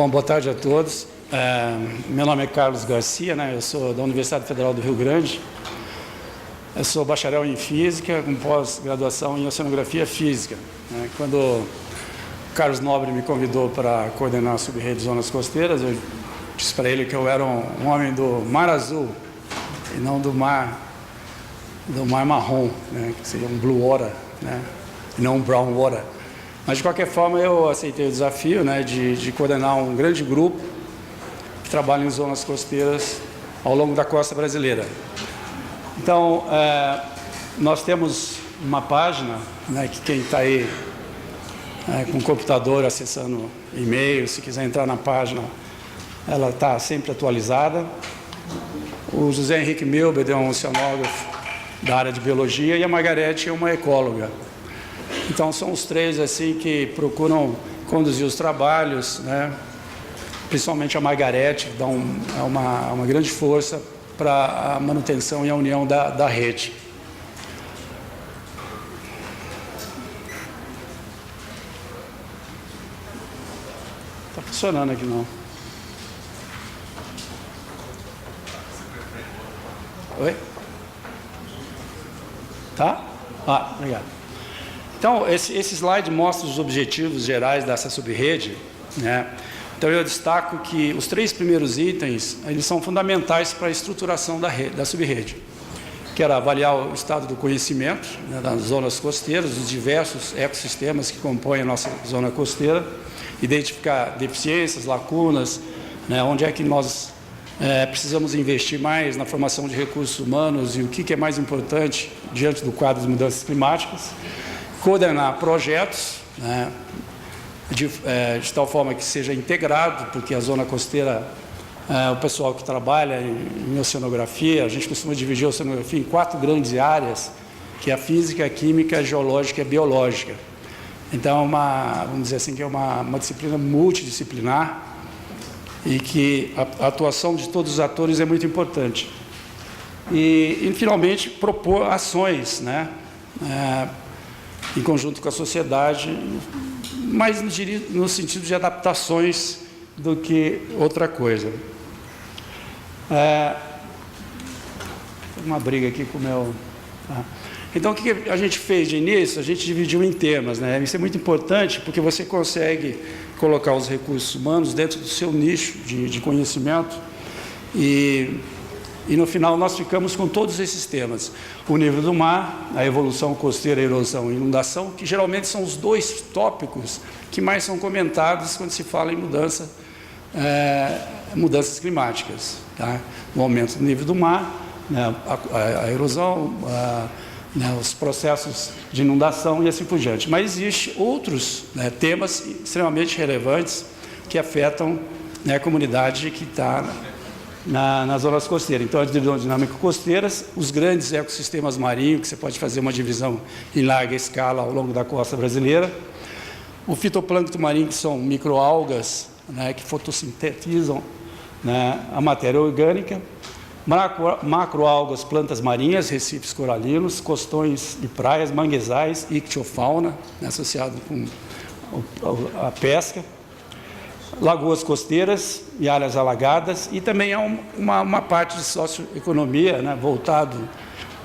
Bom, boa tarde a todos. Meu nome é Carlos Garcia, né? Eu sou da Universidade Federal do Rio Grande. Eu sou bacharel em Física, com pós-graduação em Oceanografia Física. Quando o Carlos Nobre me convidou para coordenar a subrede de zonas costeiras, eu disse para ele que eu era um homem do Mar Azul e não do Mar Marrom, né? Que seria um Blue Water, né? E não um Brown Water. Mas, de qualquer forma, eu aceitei o desafio, né, de coordenar um grande grupo que trabalha em zonas costeiras ao longo da costa brasileira. Então, nós temos uma página, né, que quem está aí com o computador acessando e-mail, se quiser entrar na página, ela está sempre atualizada. O José Henrique Milber é um oceanógrafo da área de biologia e a Margarete é uma ecóloga. Então, são os três assim que procuram conduzir os trabalhos, né? Principalmente a Margarete, que dá uma grande força para a manutenção e a união da rede. Está funcionando aqui não. Oi? Tá? Obrigado. Então, esse slide mostra os objetivos gerais dessa subrede, né? Então, eu destaco que os três primeiros itens, eles são fundamentais para a estruturação da subrede, que era avaliar o estado do conhecimento, né, das zonas costeiras, dos diversos ecossistemas que compõem a nossa zona costeira, identificar deficiências, lacunas, né, onde é que nós precisamos investir mais na formação de recursos humanos e o que é mais importante diante do quadro de mudanças climáticas, coordenar projetos, né, de tal forma que seja integrado, porque a zona costeira, o pessoal que trabalha em oceanografia, a gente costuma dividir a oceanografia em 4 grandes áreas, que é a física, a química, a geológica e a biológica. Então, vamos dizer assim, que é uma disciplina multidisciplinar e que a atuação de todos os atores é muito importante. E finalmente, propor ações, né, em conjunto com a sociedade, mais no sentido de adaptações do que outra coisa. Uma briga aqui com o meu... Então, o que a gente fez de início? A gente dividiu em temas, né? Isso é muito importante porque você consegue colocar os recursos humanos dentro do seu nicho de conhecimento e no final nós ficamos com todos esses temas. O nível do mar, a evolução costeira, a erosão e inundação, que geralmente são os 2 tópicos que mais são comentados quando se fala em mudanças climáticas. Tá? O aumento do nível do mar, né, a erosão, né, os processos de inundação e assim por diante. Mas existem outros, né, temas extremamente relevantes que afetam, né, a comunidade que está nas zonas costeiras. Então, as hidrodinâmicas costeiras, os grandes ecossistemas marinhos, que você pode fazer uma divisão em larga escala ao longo da costa brasileira, o fitoplâncton marinho, que são microalgas, né, que fotossintetizam, né, a matéria orgânica, macroalgas, plantas marinhas, recifes coralinos, costões e praias, manguezais, ictiofauna, né, associado com a pesca, lagoas costeiras e áreas alagadas, e também há uma parte de socioeconomia, né, voltado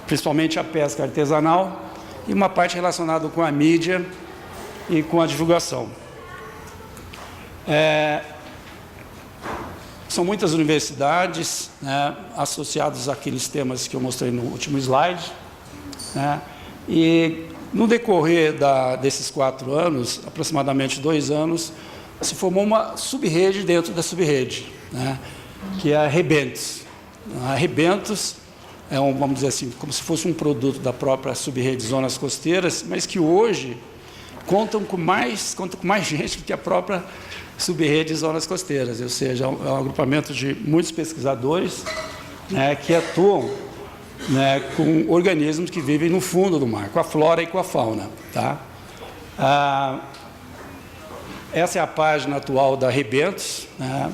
principalmente à pesca artesanal, e uma parte relacionada com a mídia e com a divulgação. São muitas universidades, né, associadas àqueles temas que eu mostrei no último slide, né, e no decorrer desses 4 anos, aproximadamente 2 anos, se formou uma subrede dentro da subrede, né, que é a Rebentos. A Rebentos é vamos dizer assim, como se fosse um produto da própria subrede Zonas Costeiras, mas que hoje conta com mais gente do que a própria subrede Zonas Costeiras, ou seja, é um agrupamento de muitos pesquisadores, né, que atuam, né, com organismos que vivem no fundo do mar, com a flora e com a fauna. Tá? Essa é a página atual da Rebentos, né?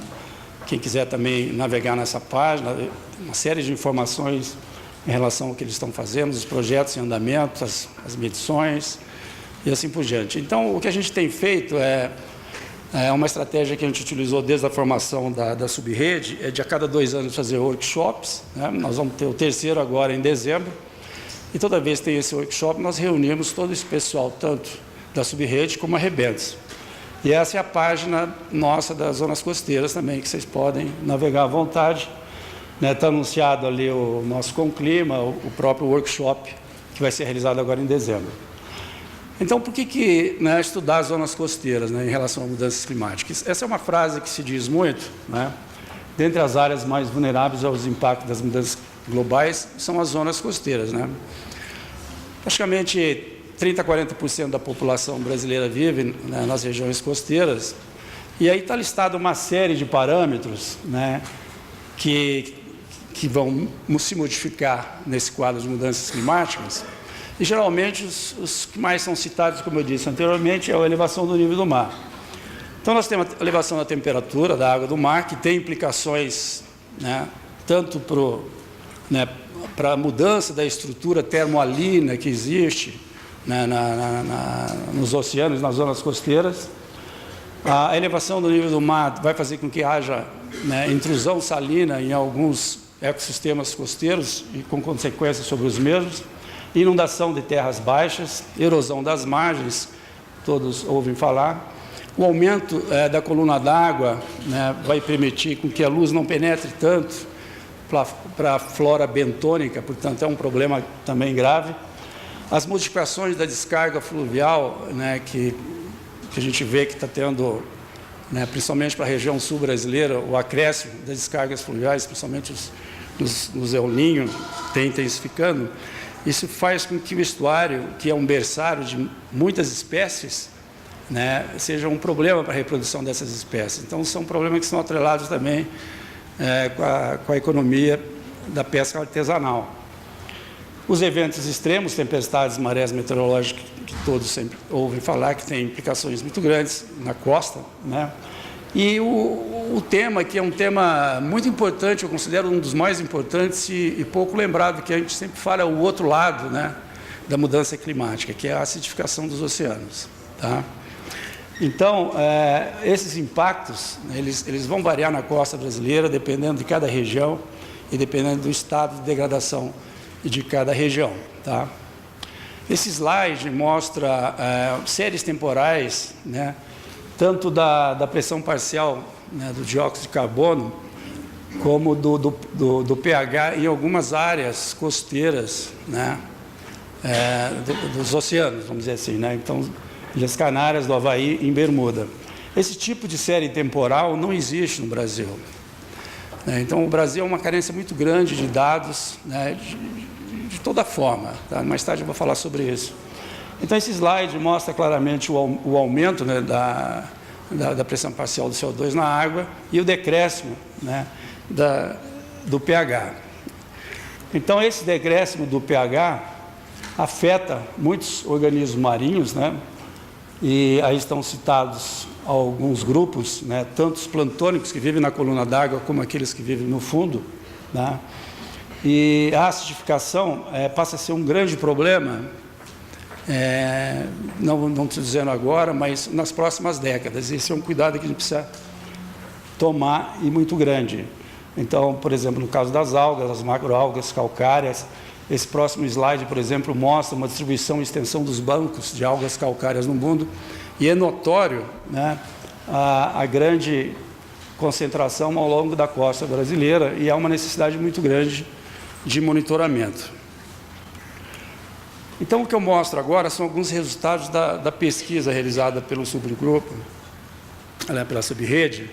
Quem quiser também navegar nessa página, uma série de informações em relação ao que eles estão fazendo, os projetos em andamento, as medições e assim por diante. Então, o que a gente tem feito é Uma estratégia que a gente utilizou desde a formação da subrede é de a cada 2 anos fazer workshops, né? Nós vamos ter o 3º agora em dezembro, e toda vez que tem esse workshop, nós reunimos todo esse pessoal, tanto da subrede como a Arrebentos. E essa é a página nossa das zonas costeiras também, que vocês podem navegar à vontade. Está anunciado ali o nosso Conclima, o próprio workshop, que vai ser realizado agora em dezembro. Então, por que estudar as zonas costeiras, em relação a mudanças climáticas? Essa é uma frase que se diz muito, dentre as áreas mais vulneráveis aos impactos das mudanças globais, são as zonas costeiras. Praticamente 30% a 40% da população brasileira vive nas regiões costeiras, e aí está listada uma série de parâmetros que vão se modificar nesse quadro de mudanças climáticas. E, geralmente, os que mais são citados, como eu disse anteriormente, é a elevação do nível do mar. Então, nós temos a elevação da temperatura da água do mar, que tem implicações tanto para a mudança da estrutura termoalina que existe nos oceanos, nas zonas costeiras. A elevação do nível do mar vai fazer com que haja intrusão salina em alguns ecossistemas costeiros e com consequências sobre os mesmos. Inundação de terras baixas, erosão das margens, todos ouvem falar. O aumento da coluna d'água vai permitir com que a luz não penetre tanto para a flora bentônica, portanto é um problema também grave. As modificações da descarga fluvial, que a gente vê que está tendo, principalmente para a região sul brasileira, o acréscimo das descargas fluviais, principalmente nos El Niño, tem intensificando. Isso faz com que o estuário, que é um berçário de muitas espécies, seja um problema para a reprodução dessas espécies. Então, são problemas que são atrelados também com a economia da pesca artesanal. Os eventos extremos, tempestades, marés meteorológicas, que todos sempre ouvem falar, que tem implicações muito grandes na costa, E o tema, que é um tema muito importante, eu considero um dos mais importantes e pouco lembrado, que a gente sempre fala o outro lado da mudança climática, que é a acidificação dos oceanos. Então, esses impactos, eles vão variar na costa brasileira, dependendo de cada região e dependendo do estado de degradação de cada região. Esse slide mostra séries temporais, tanto da pressão parcial do dióxido de carbono, como do pH em algumas áreas costeiras dos oceanos, vamos dizer assim. Então, Ilhas Canárias, do Havaí, em Bermuda. Esse tipo de série temporal não existe no Brasil. Então, o Brasil é uma carência muito grande de dados, de toda forma. Mais tarde eu vou falar sobre isso. Então, esse slide mostra claramente o aumento da pressão parcial do CO2 na água e o decréscimo do pH. Então, esse decréscimo do pH afeta muitos organismos marinhos, e aí estão citados alguns grupos, tanto os plantônicos que vivem na coluna d'água como aqueles que vivem no fundo. E a acidificação passa a ser um grande problema, não estou dizendo agora, mas nas próximas décadas. Esse é um cuidado que a gente precisa tomar e muito grande. Então, por exemplo, no caso das algas, as macroalgas calcárias, esse próximo slide, por exemplo, mostra uma distribuição e extensão dos bancos de algas calcárias no mundo, e é notório a grande concentração ao longo da costa brasileira, e há uma necessidade muito grande de monitoramento. Então, o que eu mostro agora são alguns resultados da pesquisa realizada pelo subgrupo, pela subrede,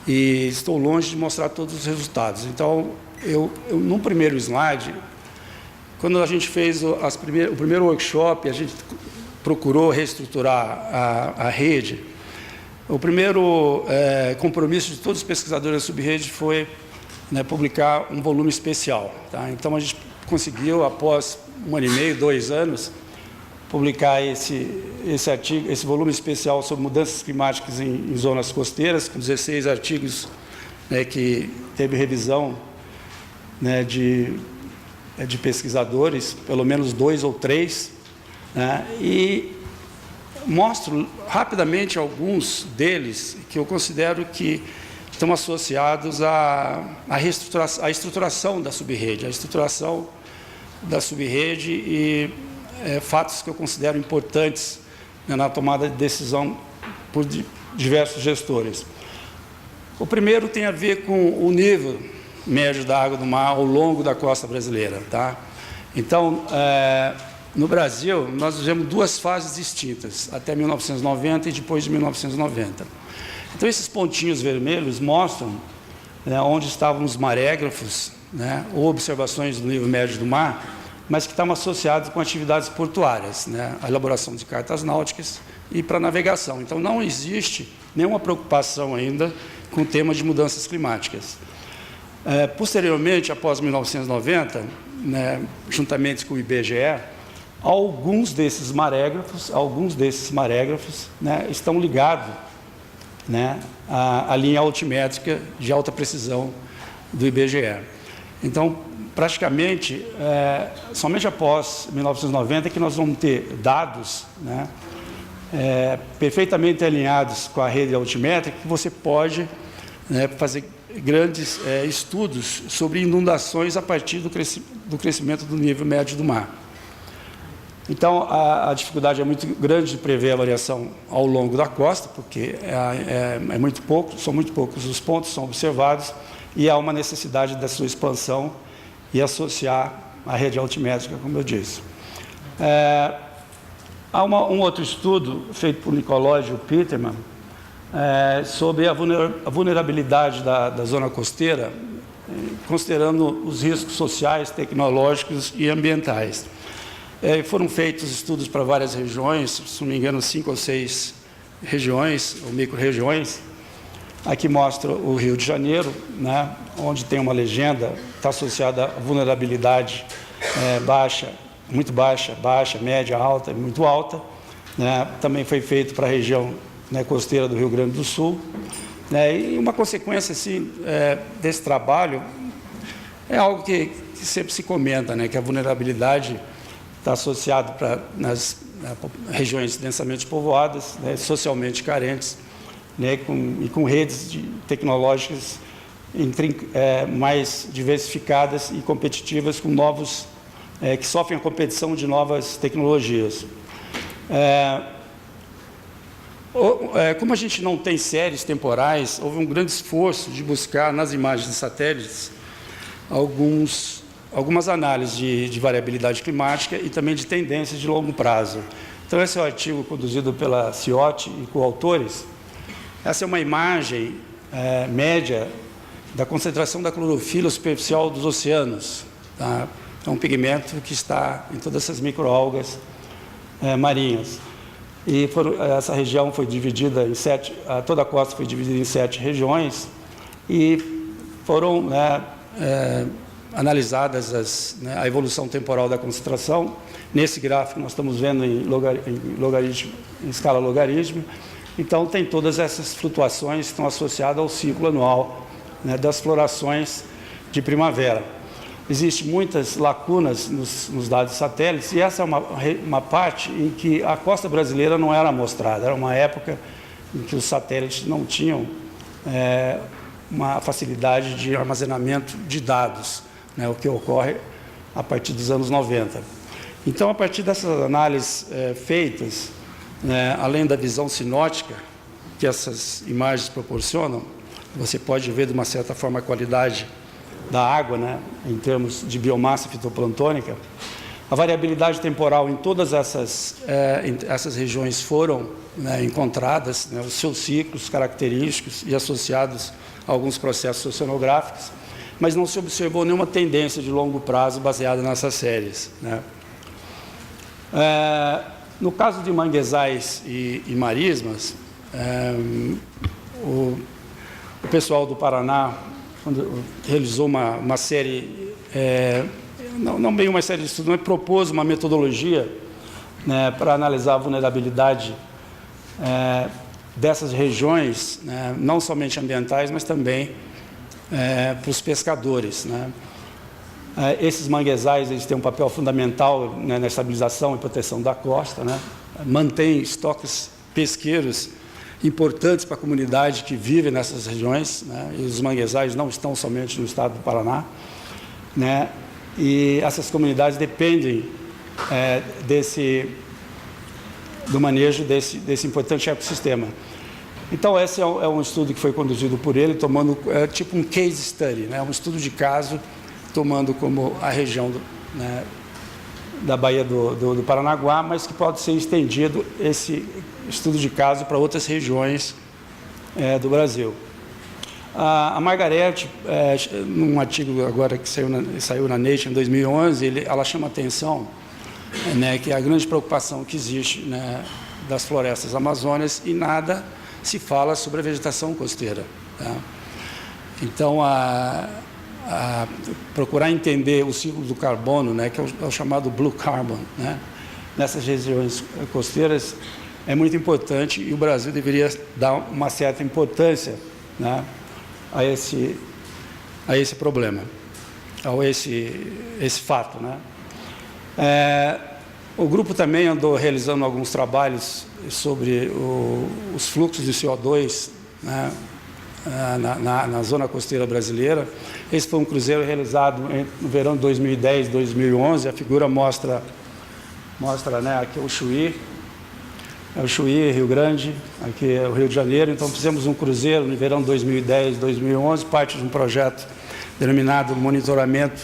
e estou longe de mostrar todos os resultados. Então, no primeiro slide, quando a gente fez o primeiro workshop, a gente procurou reestruturar a rede. O primeiro compromisso de todos os pesquisadores da subrede foi publicar um volume especial. Então, a gente conseguiu, após 1 ano e meio, 2 anos, publicar esse artigo, esse volume especial sobre mudanças climáticas em zonas costeiras, com 16 artigos que teve revisão de pesquisadores, pelo menos 2 ou 3, e mostro rapidamente alguns deles que eu considero que estão associados à estruturação da subrede, e fatos que eu considero importantes, né, na tomada de decisão por diversos gestores. O primeiro tem a ver com o nível médio da água do mar ao longo da costa brasileira, tá? Então, no Brasil, nós vivemos duas fases distintas, até 1990 e depois de 1990. Então, esses pontinhos vermelhos mostram, né, onde estavam os marégrafos, né, ou observações do nível médio do mar, mas que estavam associados com atividades portuárias, né, a elaboração de cartas náuticas e para navegação. Então, não existe nenhuma preocupação ainda com o tema de mudanças climáticas. Posteriormente, após 1990, né, juntamente com o IBGE, alguns desses marégrafos, né, estão ligados, né, à linha altimétrica de alta precisão do IBGE. Então, praticamente, somente após 1990 que nós vamos ter dados, né, perfeitamente alinhados com a rede altimétrica, que você pode, né, fazer grandes estudos sobre inundações a partir do crescimento do nível médio do mar. Então, a dificuldade é muito grande de prever a variação ao longo da costa, porque são muito poucos os pontos que são observados, e há uma necessidade da sua expansão e associar a rede altimétrica, como eu disse. Há um outro estudo feito por Nicolò e Peterman sobre a vulnerabilidade da zona costeira, considerando os riscos sociais, tecnológicos e ambientais. Foram feitos estudos para várias regiões, se não me engano, 5 ou 6 regiões, ou micro-regiões. Aqui mostra o Rio de Janeiro, né, onde tem uma legenda, está associada à vulnerabilidade baixa, muito baixa, baixa, média, alta e muito alta. Né. Também foi feito para a região, né, costeira do Rio Grande do Sul. Né, e uma consequência assim, desse trabalho é algo que sempre se comenta, né, que a vulnerabilidade está associada nas regiões densamente povoadas, né, socialmente carentes, né, com redes tecnológicas mais diversificadas e competitivas, com novos, que sofrem a competição de novas tecnologias. Como a gente não tem séries temporais, houve um grande esforço de buscar nas imagens de satélites algumas análises de variabilidade climática e também de tendências de longo prazo. Então, esse é o artigo conduzido pela Ciotti e coautores. Essa é uma imagem média da concentração da clorofila superficial dos oceanos. Tá? É um pigmento que está em todas essas microalgas marinhas. E essa região foi dividida em toda a costa foi dividida em 7 regiões e foram analisadas a evolução temporal da concentração. Nesse gráfico nós estamos vendo em escala logarítmica. Então, tem todas essas flutuações que estão associadas ao ciclo anual, né, das florações de primavera. Existem muitas lacunas nos dados satélites, e essa é uma parte em que a costa brasileira não era mostrada. Era uma época em que os satélites não tinham uma facilidade de armazenamento de dados, né, o que ocorre a partir dos anos 90. Então, a partir dessas análises feitas, né, além da visão sinótica que essas imagens proporcionam, você pode ver de uma certa forma a qualidade da água, né, em termos de biomassa fitoplantônica. A variabilidade temporal em todas essas regiões foram, né, encontradas, né, os seus ciclos característicos e associados a alguns processos oceanográficos, mas não se observou nenhuma tendência de longo prazo baseada nessas séries, né. No caso de manguezais e marismas, o pessoal do Paraná realizou uma série, não bem uma série de estudos, mas propôs uma metodologia, né, para analisar a vulnerabilidade dessas regiões, né, não somente ambientais, mas também para os pescadores, né. Esses manguezais eles têm um papel fundamental, né, na estabilização e proteção da costa, né, mantém estoques pesqueiros importantes para a comunidade que vive nessas regiões, né? E os manguezais não estão somente no estado do Paraná, né? E essas comunidades dependem do manejo desse importante ecossistema. Então, esse é um estudo que foi conduzido por ele, tomando tipo um case study, né? Um estudo de caso, tomando como a região né, da Baía do Paranaguá, mas que pode ser estendido esse estudo de caso para outras regiões do Brasil. A Margarete, num artigo agora que saiu na Nature em 2011, ela chama a atenção, né, que é a grande preocupação que existe, né, das florestas amazônicas e nada se fala sobre a vegetação costeira. Tá? Então, procurar entender o ciclo do carbono, né, que é o chamado blue carbon, né, nessas regiões costeiras, é muito importante e o Brasil deveria dar uma certa importância, né, a esse problema, a esse fato, né. O grupo também andou realizando alguns trabalhos sobre os fluxos de CO2, né, na zona costeira brasileira. Esse foi um cruzeiro realizado no verão de 2010, 2011. A figura mostra né, aqui o Chuí, Rio Grande, aqui é o Rio de Janeiro. Então, fizemos um cruzeiro no verão de 2010, 2011, parte de um projeto denominado Monitoramento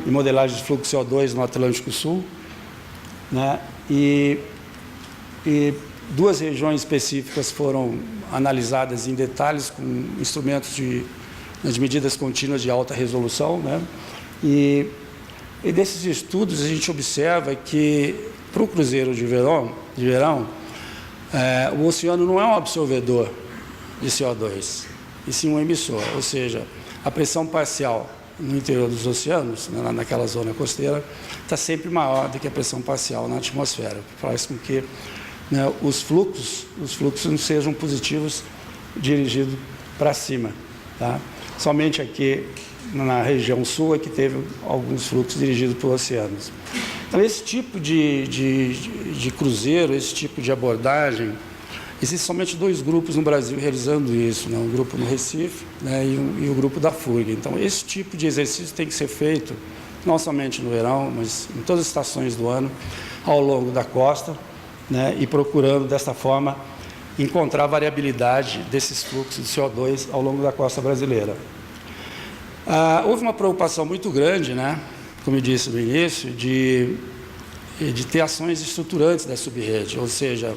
e Modelagem de Fluxo de CO2 no Atlântico Sul, né? E duas regiões específicas foram analisadas em detalhes com instrumentos de medidas contínuas de alta resolução, né? E desses estudos a gente observa que para o cruzeiro de verão, o oceano não é um absorvedor de CO2, e sim um emissor, ou seja, a pressão parcial no interior dos oceanos, né, naquela zona costeira, está sempre maior do que a pressão parcial na atmosfera, que faz com que, né, os fluxos não sejam positivos dirigidos para cima. Tá? Somente aqui na região sul é que teve alguns fluxos dirigidos para os oceanos. Então, esse tipo de cruzeiro, esse tipo de abordagem, existem somente dois grupos no Brasil realizando isso, né? Um grupo no Recife, né, e o grupo da FURG. Então, esse tipo de exercício tem que ser feito não somente no verão, mas em todas as estações do ano, ao longo da costa, né, e procurando, dessa forma, encontrar a variabilidade desses fluxos de CO2 ao longo da costa brasileira. Houve uma preocupação muito grande, né, como eu disse no início, de ter ações estruturantes da subrede, ou seja,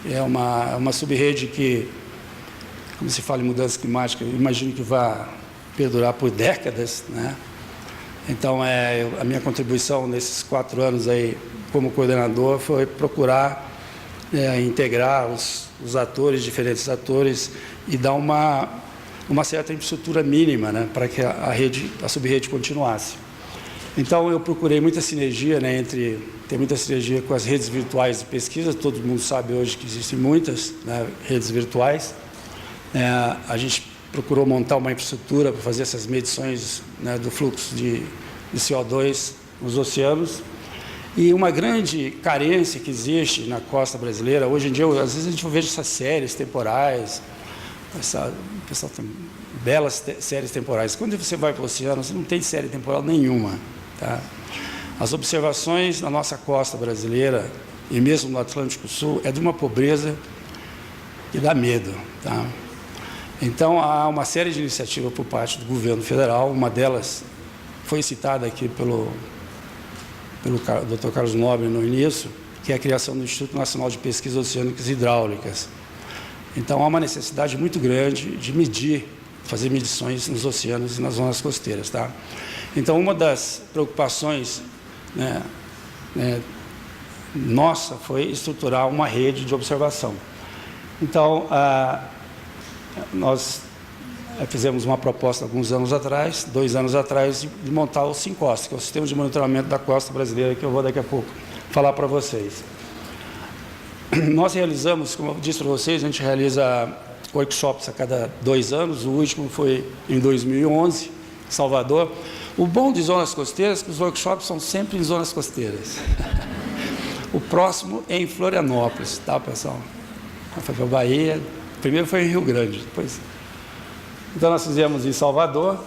é uma subrede que, como se fala em mudança climática, eu imagino que vai perdurar por décadas, né? Então, a minha contribuição nesses 4 anos aí como coordenador foi procurar integrar os atores, diferentes atores, e dar uma certa infraestrutura mínima, né, para que a subrede continuasse. Então, eu procurei muita sinergia, né, tem muita sinergia com as redes virtuais de pesquisa. Todo mundo sabe hoje que existem muitas, né, redes virtuais. A gente procurou montar uma infraestrutura para fazer essas medições, né, do fluxo de CO2 nos oceanos. E uma grande carência que existe na costa brasileira, hoje em dia, às vezes a gente vê essas séries temporais, o pessoal tem belas séries temporais. Quando você vai para o oceano, você não tem série temporal nenhuma. Tá? As observações na nossa costa brasileira, e mesmo no Atlântico Sul, é de uma pobreza que dá medo. Tá? Então, há uma série de iniciativas por parte do governo federal. Uma delas foi citada aqui pelo Dr. Carlos Nobre no início, que é a criação do Instituto Nacional de Pesquisas Oceânicas e Hidráulicas. Então, há uma necessidade muito grande de fazer medições nos oceanos e nas zonas costeiras. Tá? Então, uma das preocupações, né, nossa foi estruturar uma rede de observação. Então, nós fizemos uma proposta alguns anos atrás, 2 anos atrás, de montar o SINCOST, que é o Sistema de Monitoramento da Costa Brasileira, que eu vou daqui a pouco falar para vocês. Nós realizamos, como eu disse para vocês, a gente realiza workshops a cada 2 anos, o último foi em 2011, em Salvador. O bom de zonas costeiras é que os workshops são sempre em zonas costeiras. O próximo é em Florianópolis, tá, pessoal? Foi para a Bahia, primeiro foi em Rio Grande, depois... Então, nós fizemos em Salvador,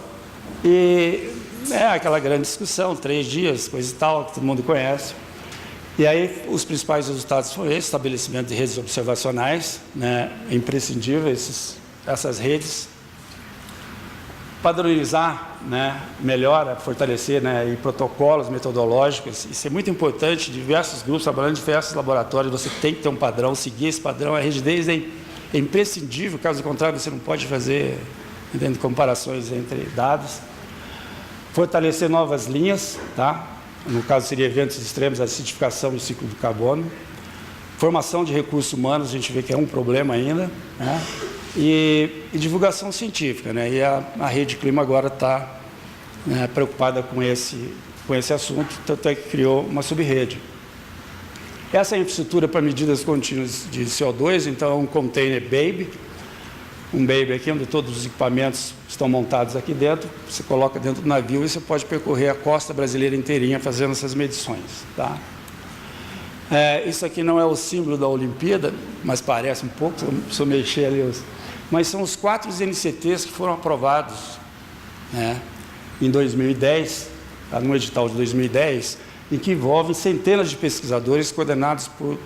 e aquela grande discussão, 3 dias, coisa e tal, que todo mundo conhece. E aí, os principais resultados foram esse: estabelecimento de redes observacionais, né, imprescindível, essas redes, padronizar, né, melhor, fortalecer, né, e protocolos metodológicos. Isso é muito importante, diversos grupos trabalhando em diversos laboratórios, você tem que ter um padrão, seguir esse padrão. A rigidez é imprescindível, caso contrário você não pode fazer, entende, comparações entre dados. Fortalecer novas linhas, tá? No caso seria eventos extremos, acidificação e ciclo do carbono. Formação de recursos humanos, a gente vê que é um problema ainda, né? E divulgação científica, né? E a Rede Clima agora está, né, preocupada com esse assunto, tanto é que criou uma sub-rede. Essa é a infraestrutura para medidas contínuas de CO2, então é um container Baby, aqui onde todos os equipamentos estão montados aqui dentro, você coloca dentro do navio e você pode percorrer a costa brasileira inteirinha fazendo essas medições, tá? Isso aqui não é o símbolo da Olimpíada, mas parece um pouco, se eu mexer ali, mas são os 4 NCTs que foram aprovados, né, em 2010, no edital de 2010, em que envolvem centenas de pesquisadores coordenados por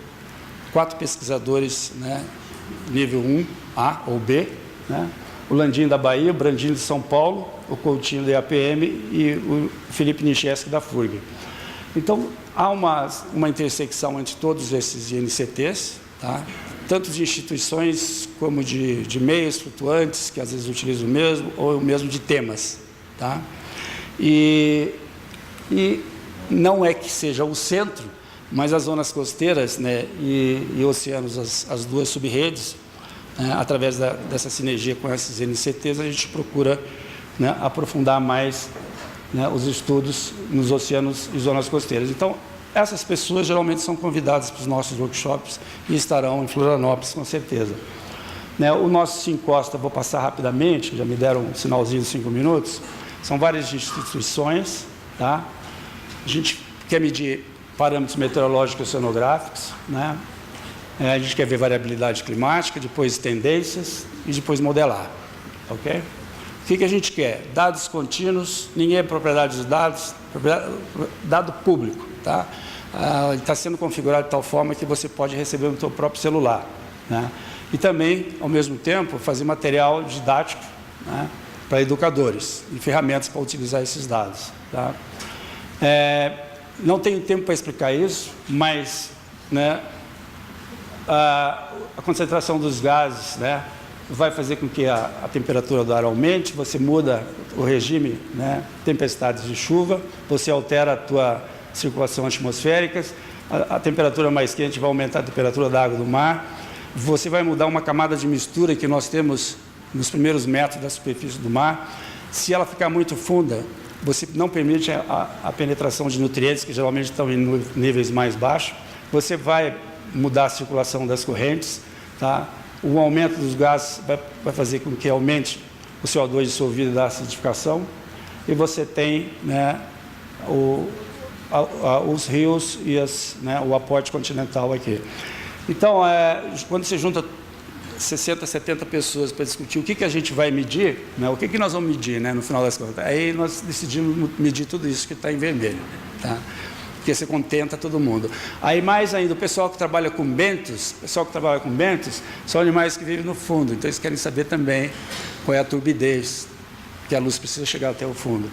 4 pesquisadores, né, nível 1, A ou B, né? O Landim da Bahia, o Brandinho de São Paulo, o Coutinho da IAPM e o Felipe Nicheski da FURG. Então, há uma intersecção entre todos esses INCTs, tá? Tanto de instituições como de meios flutuantes, que às vezes utilizam o mesmo, ou mesmo de temas, tá? E não é que seja o centro, mas as zonas costeiras, né, e oceanos, as 2 sub-redes, né, através dessa sinergia com esses NCTs, a gente procura, né, aprofundar mais, né, os estudos nos oceanos e zonas costeiras. Então, essas pessoas geralmente são convidadas para os nossos workshops e estarão em Florianópolis, com certeza. Né, o nosso Sim Costa, vou passar rapidamente, já me deram um sinalzinho de 5 minutos, são várias instituições, tá? A gente quer medir parâmetros meteorológicos e oceanográficos, né? A gente quer ver variabilidade climática, depois tendências e depois modelar, ok? O que a gente quer? Dados contínuos, ninguém é propriedade dos dados, dado público, tá? Ele está sendo configurado de tal forma que você pode receber no seu próprio celular, né? E também, ao mesmo tempo, fazer material didático, né, para educadores e ferramentas para utilizar esses dados, tá? Não tenho tempo para explicar isso, mas, né, a concentração dos gases, né, vai fazer com que a temperatura do ar aumente, você muda o regime, né, tempestades de chuva, você altera a tua circulação atmosférica, a temperatura mais quente vai aumentar a temperatura da água do mar, você vai mudar uma camada de mistura que nós temos nos primeiros metros da superfície do mar. Se ela ficar muito funda, você não permite a penetração de nutrientes, que geralmente estão em níveis mais baixos, você vai mudar a circulação das correntes, tá? O aumento dos gases vai fazer com que aumente o CO2 dissolvido da acidificação, e você tem, né, os rios e né, o aporte continental aqui. Então, quando você junta 60, 70 pessoas para discutir o que a gente vai medir, né, o que nós vamos medir, né, no final das contas, aí nós decidimos medir tudo isso que está em vermelho, tá? Porque você contenta todo mundo. Aí mais ainda, o pessoal que trabalha com bentos, são animais que vivem no fundo, então eles querem saber também qual é a turbidez, que a luz precisa chegar até o fundo.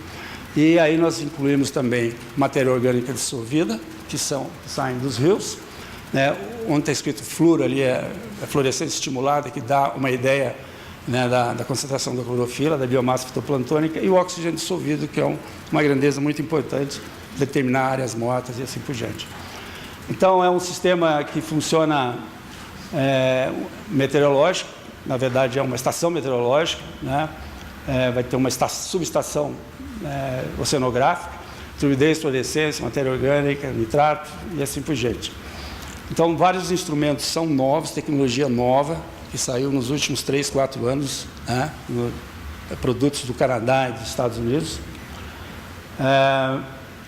E aí nós incluímos também matéria orgânica dissolvida, que saem dos rios, né, onde está escrito fluoro, ali é a fluorescência estimulada, que dá uma ideia, né, da concentração da clorofila, da biomassa fitoplantônica, e o oxigênio dissolvido, que é uma grandeza muito importante, determinar áreas mortas e assim por diante. Então, é um sistema que funciona meteorológico, na verdade é uma estação meteorológica, né? Vai ter uma subestação oceanográfica, turbidez, fluorescência, matéria orgânica, nitrato e assim por diante. Então, vários instrumentos são novos, tecnologia nova, que saiu nos últimos 3, 4 anos, né? Produtos do Canadá e dos Estados Unidos.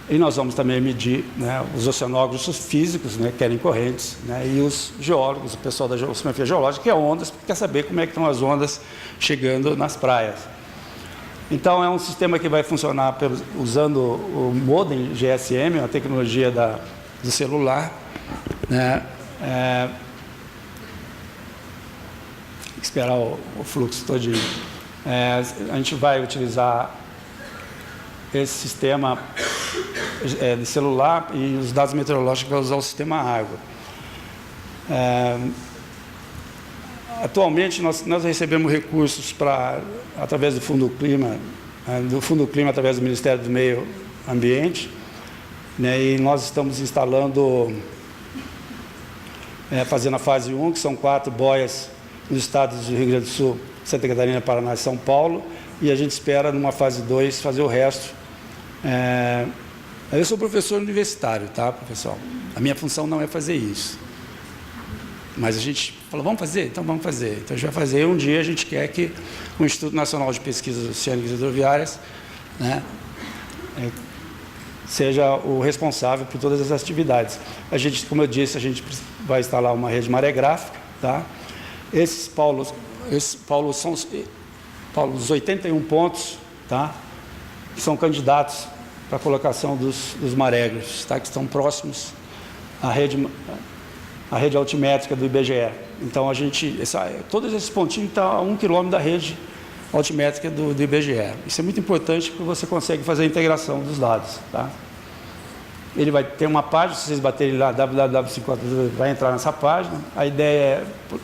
E nós vamos também medir, né, os oceanógrafos físicos, né, que querem correntes, né, e os geólogos, o pessoal da oceanografia geológica, que é ondas, porque quer saber como é que estão as ondas chegando nas praias. Então, é um sistema que vai funcionar usando o modem GSM, a tecnologia do celular, né, esperar o fluxo todinho. A gente vai utilizar esse sistema de celular e os dados meteorológicos vai usar o sistema água. Atualmente nós recebemos recursos através do Fundo Clima, através do Ministério do Meio Ambiente, né, e nós estamos instalando, fazendo a fase 1, que são 4 boias nos estados do Rio Grande do Sul, Santa Catarina, Paraná e São Paulo, e a gente espera, numa fase 2, fazer o resto. Eu sou professor universitário, tá, pessoal? A minha função não é fazer isso. Mas a gente falou, vamos fazer? Então vamos fazer. Então a gente vai fazer. Um dia a gente quer que o Instituto Nacional de Pesquisas Oceânicas e Hidroviárias, né, seja o responsável por todas as atividades. A gente, como eu disse, a gente vai instalar uma rede maregráfica, tá? Esses polos são os 81 pontos, tá, que são candidatos para a colocação dos marégrafos, tá, que estão próximos à rede altimétrica do IBGE. Então, todos esses pontinhos estão a 1 quilômetro da rede altimétrica do IBGE. Isso é muito importante porque você consegue fazer a integração dos dados, tá? Ele vai ter uma página, se vocês baterem lá, www.50, vai entrar nessa página. A ideia é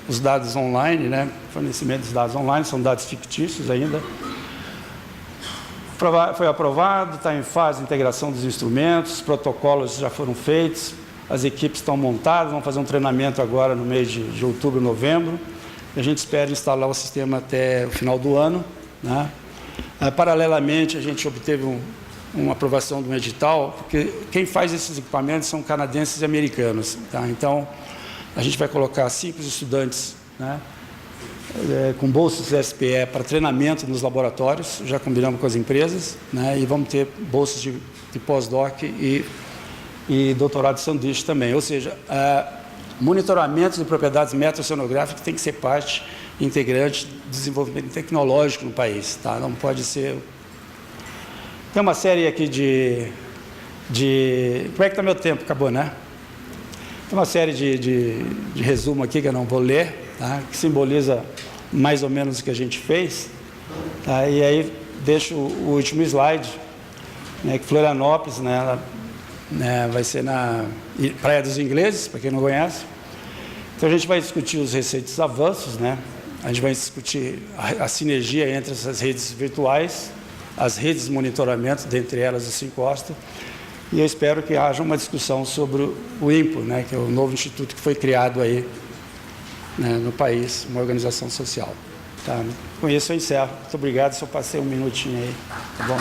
os dados online, né? Fornecimento dos dados online, são dados fictícios ainda. Foi aprovado, está em fase de integração dos instrumentos, os protocolos já foram feitos, as equipes estão montadas, vão fazer um treinamento agora no mês de outubro, novembro. E a gente espera instalar o sistema até o final do ano, né? Paralelamente, a gente obteve uma aprovação de um edital, porque quem faz esses equipamentos são canadenses e americanos, tá? Então, a gente vai colocar 5 estudantes, né, com bolsas SPE para treinamento nos laboratórios, já combinamos com as empresas, né, e vamos ter bolsas de pós-doc e doutorado de sanduíche também. Ou seja, monitoramento de propriedades meteoceanográficas tem que ser parte integrante do desenvolvimento tecnológico no país, tá? Não pode ser... Tem uma série aqui Como é que está meu tempo? Acabou, né? Tem uma série de resumo aqui que eu não vou ler, tá? Que simboliza mais ou menos o que a gente fez. Tá? E aí deixo o último slide, né, que Florianópolis, né, vai ser na Praia dos Ingleses, para quem não conhece. Então a gente vai discutir os recentes avanços, né? A gente vai discutir a sinergia entre essas redes virtuais, as redes de monitoramento, dentre elas o Sincosta, e eu espero que haja uma discussão sobre o INPO, né, que é o novo instituto que foi criado aí, né, no país, uma organização social. Tá? Com isso eu encerro. Muito obrigado, se eu passei um minutinho aí. Tá bom?